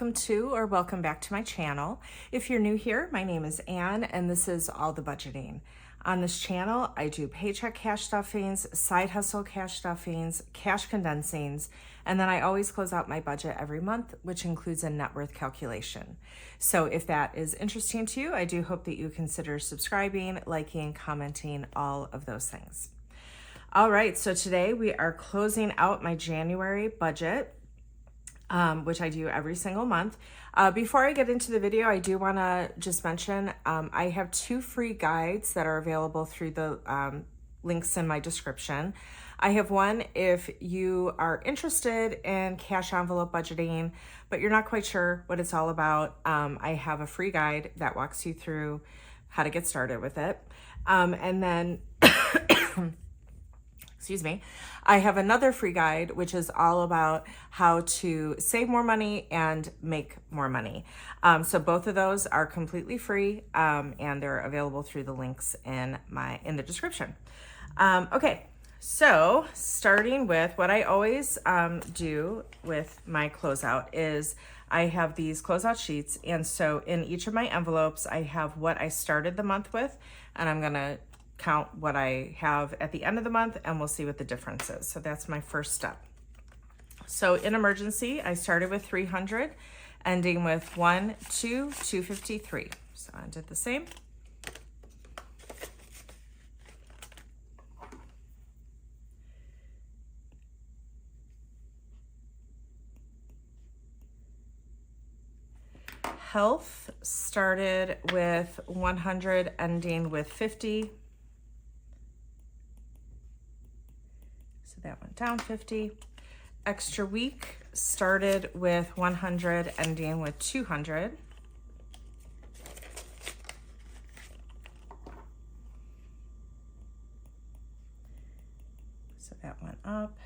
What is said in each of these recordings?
welcome to or welcome back to my channel. If you're new here, my name is Anne and this is All the Budgeting. On this channel, I do paycheck cash stuffings, side hustle cash stuffings, cash condensings, and then I always close out my budget every month, which includes a net worth calculation. So if that is interesting to you, I do hope that you consider subscribing, liking, commenting, all of those things. All right, so today we are closing out my January budget, which I do every single month. Before I get into the video, I do want to just mention I have 2 free guides that are available through the links in my description. I have one if you are interested in cash envelope budgeting, but you're not quite sure what it's all about. I have a free guide that walks you through how to get started with it. And then excuse me, I have another free guide, which is all about how to save more money and make more money. So both of those are completely free, and they're available through the links in the description. Okay, so starting with what I always do with my closeout is I have these closeout sheets. And so in each of my envelopes, I have what I started the month with, and I'm gonna count what I have at the end of the month and we'll see what the difference is. So that's my first step. So in emergency, I started with 300, ending with 253. So I did the same. Health started with 100, ending with 50. That went down 50. Extra week started with 100, ending with 200. So that went up.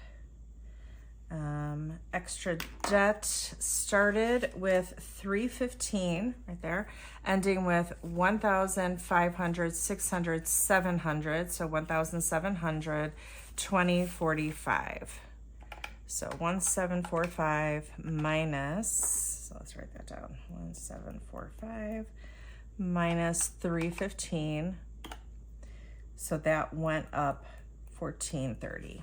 Extra debt started with 315 right there, ending with 1,500, 600, 700. So 1,700. 2045. So 1745 minus, so let's write that down, 1745 minus 315. So that went up 1430.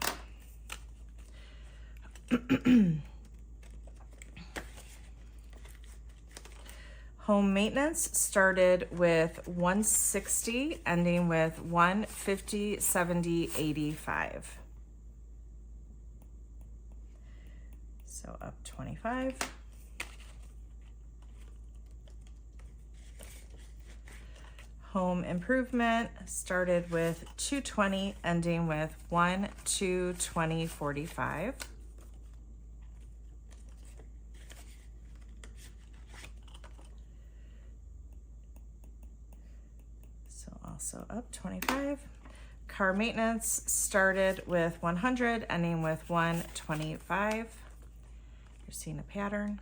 Home maintenance started with 160, ending with 150, 70, 85. So up 25. Home improvement started with 220, ending with 220, 45. So up 25. Car maintenance started with 100, ending with 125. You're seeing a pattern.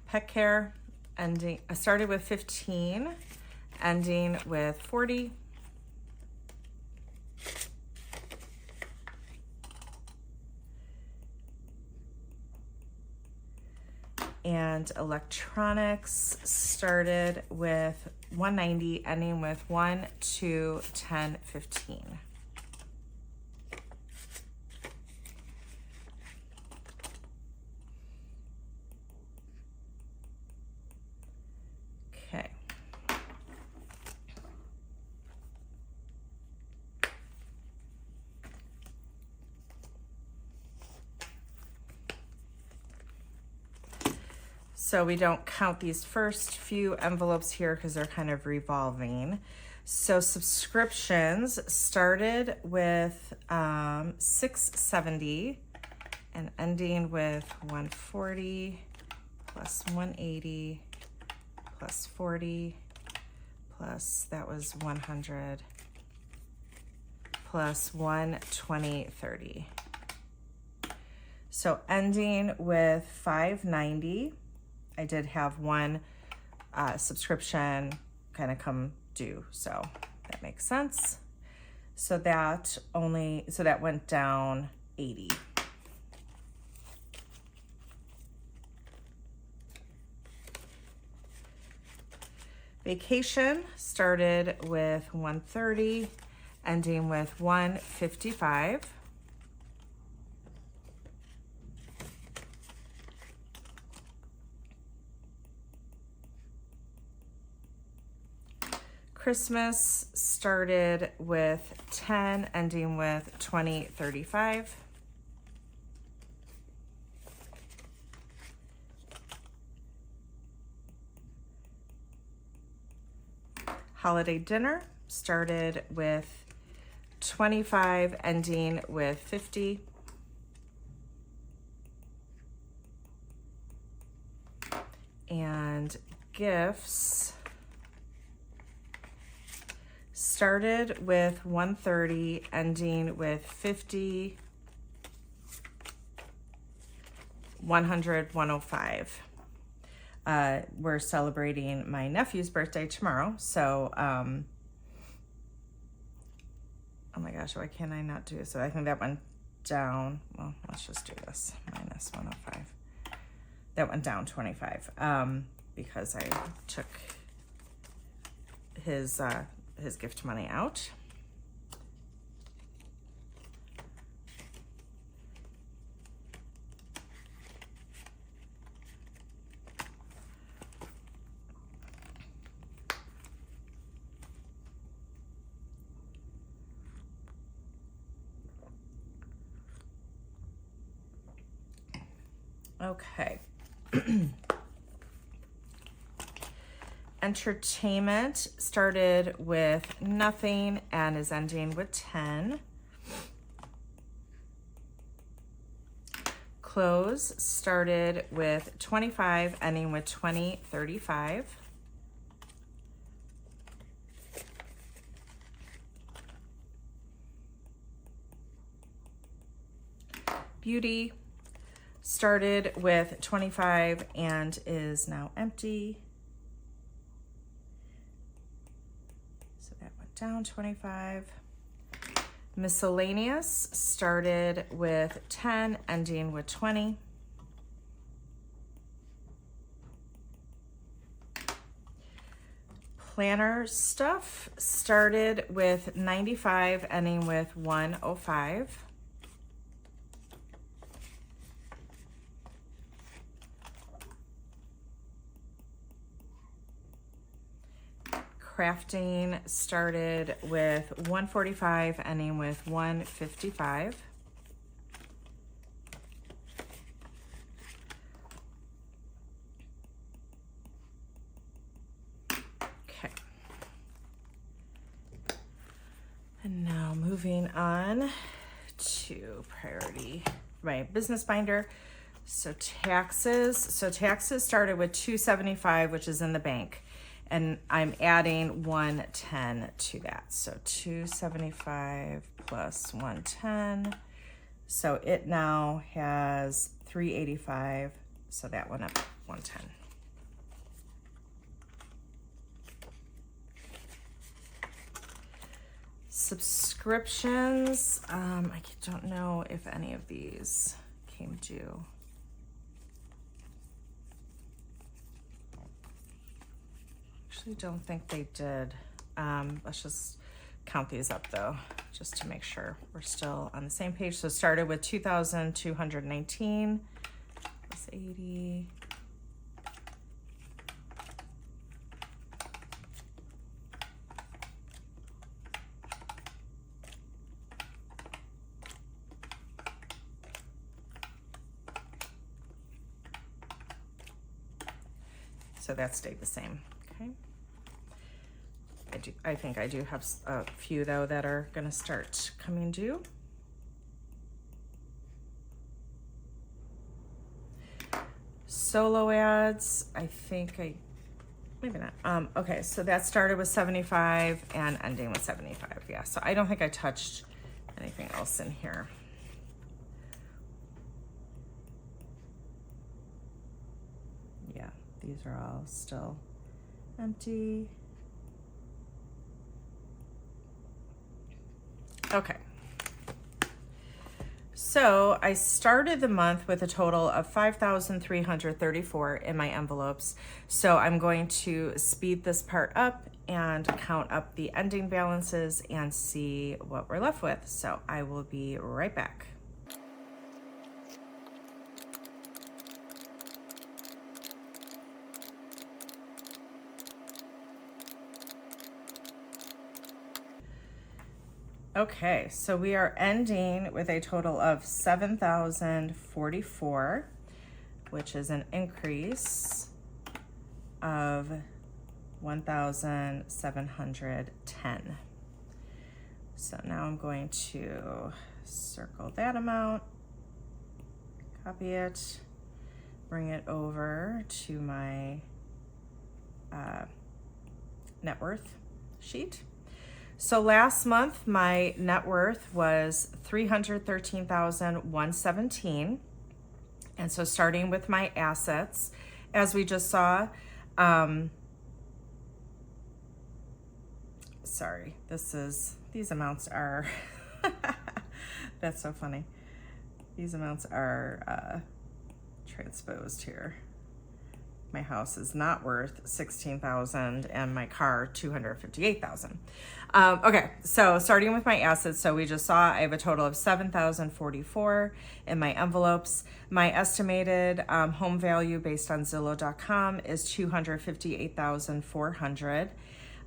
Pet care started with 15, ending with 40. And electronics started with 190, ending with 1, 2, 10, 15. Okay. So we don't count these first few envelopes here because they're kind of revolving. So subscriptions started with 670 and ending with 140 plus 180 plus 40 plus that was 100 plus 120, 30. So ending with 590. I did have one subscription kind of come due, so that makes sense. So that went down 80. Vacation started with 130, ending with 155. Christmas started with 10, ending with 2035. Holiday dinner started with 25, ending with 50. And gifts started with 130, ending with 50, 100, 105. We're celebrating my nephew's birthday tomorrow, so oh my gosh, why can't I not do it? So I think that went down. Well, let's just do this, minus 105. That went down 25 because I took his gift money out. Okay. Entertainment started with nothing and is ending with 10. Clothes started with 25, ending with 2035. Beauty started with 25 and is now empty. So that went down 25. Miscellaneous started with 10, ending with 20. Planner stuff started with 95, ending with 105. Crafting started with 145, ending with 155. Okay. And now moving on to priority, my business binder. So taxes started with 275, which is in the bank. And I'm adding 110 to that. So 275 plus 110. So it now has 385. So that went up 110. Subscriptions. I don't know if any of these came due. Actually don't think they did. Let's just count these up though, just to make sure we're still on the same page. So it started with 2,219 plus 80. So that stayed the same, okay? I think I do have a few though that are gonna start coming due. Solo ads, I think maybe not. Okay, so that started with 75 and ending with 75, yeah. So I don't think I touched anything else in here. Yeah, these are all still empty. Okay. So I started the month with a total of 5,334 in my envelopes. So I'm going to speed this part up and count up the ending balances and see what we're left with. So I will be right back. Okay, so we are ending with a total of 7,044, which is an increase of 1,710. So now I'm going to circle that amount, copy it, bring it over to my net worth sheet. So last month, my net worth was $313,117. And so starting with my assets, as we just saw, sorry, these amounts are, that's so funny. These amounts are transposed here. My house is not worth $16,000 and my car $258,000. Okay, so starting with my assets, so we just saw I have a total of 7,044 in my envelopes. My estimated home value based on Zillow.com is $258,400.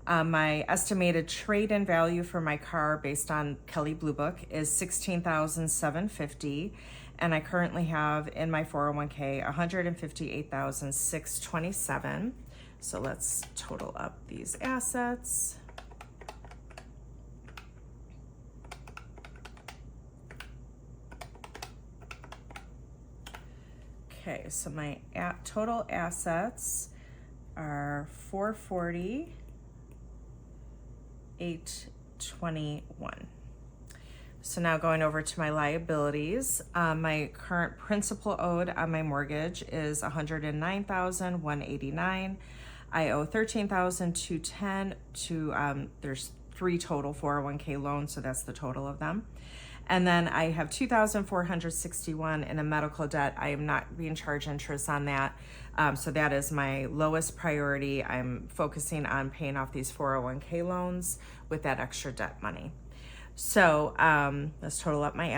My estimated trade-in value for my car based on Kelley Blue Book is $16,750. And I currently have in my 401k $158,627. So let's total up these assets. Okay, so my total assets are $440,821. So now going over to my liabilities, my current principal owed on my mortgage is $109,189. I owe $13,210 to, there's 3 total 401k loans, so that's the total of them. And then I have $2,461 in a medical debt. I am not being charged interest on that. So that is my lowest priority. I'm focusing on paying off these 401k loans with that extra debt money. So let's total up my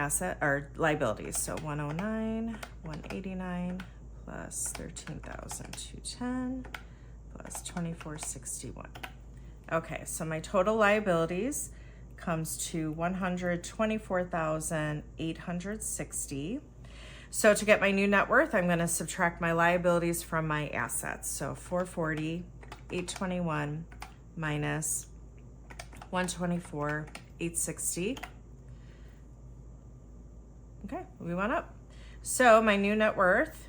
liabilities. So 109, 189 plus 13,210 plus 2,461. Okay, so my total liabilities comes to 124,860. So to get my new net worth, I'm going to subtract my liabilities from my assets. So 440,821 minus 124,860. Okay, we went up. So my new net worth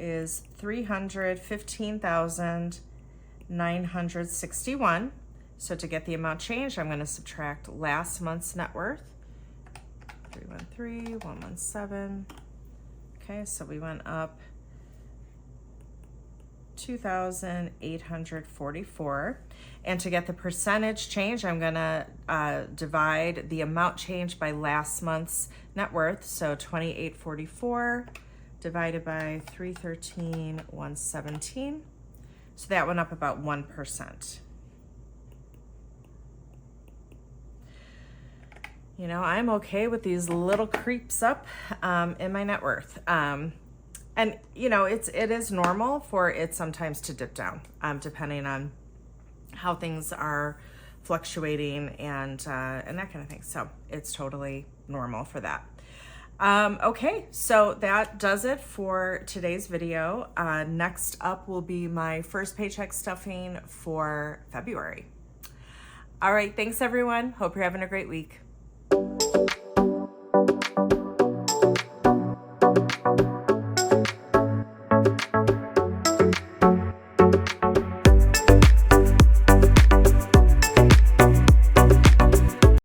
is $315,961. So to get the amount changed, I'm going to subtract last month's net worth, 313, 117. Okay, so we went up 2,844. And to get the percentage change, I'm going to divide the amount changed by last month's net worth. So 2,844 divided by 313, 117. So that went up about 1%. You know, I'm okay with these little creeps up in my net worth. And you know, it is normal for it sometimes to dip down, depending on how things are fluctuating and that kind of thing. So it's totally normal for that. Okay, so that does it for today's video. Next up will be my first paycheck stuffing for February. All right, thanks everyone. Hope you're having a great week.